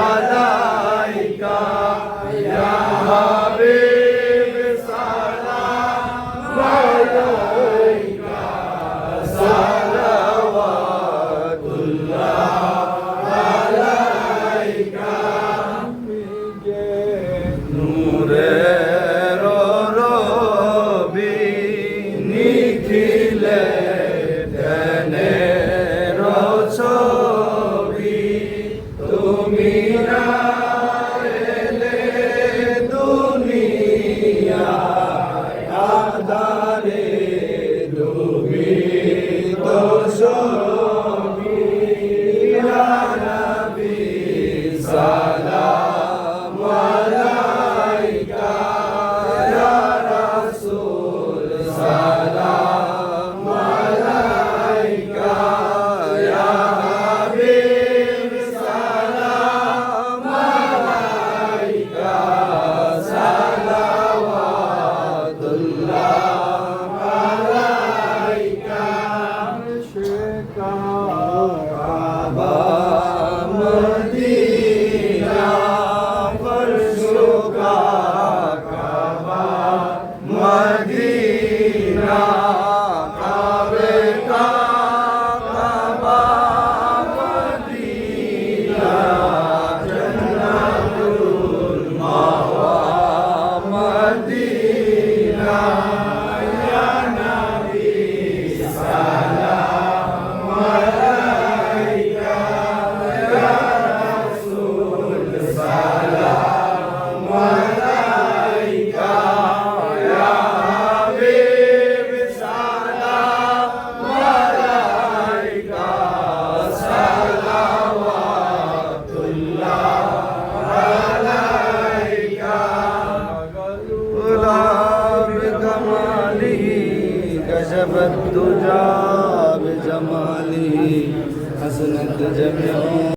আলাইকা ইয়া হাবিব সালাম আলাইকা সালাওয়াতুল্লাহ আলাইকা নূরের রবি নিখিলে ধ্যানের ছবি তুমি না এলে দুনিয়ায় আধারে ডুবিত ছবি ইয়া নবী সালাম আলাইকা ইয়া রাসূল সালাম আলাইকা ইয়া হাবিব সালাম আলাইকা সালাওয়াতুল্লাহ আলাইকা কাবা মদিনা ফরশুকা কাবা মদিনা কাবে কাবা মদিনা জান্নাতুল মাওয়া মদিনা ইয়া নবী সালাম আলাইকা ইয়া রাসূল সালাম আলাইকা ইয়া হাবিব সালাম আলাইকা সালাওয়াতুল্লাহ আলাইকা গুলাব কমালিহি কশফত দুজা বিজমালিহি হাসনাত জামিউ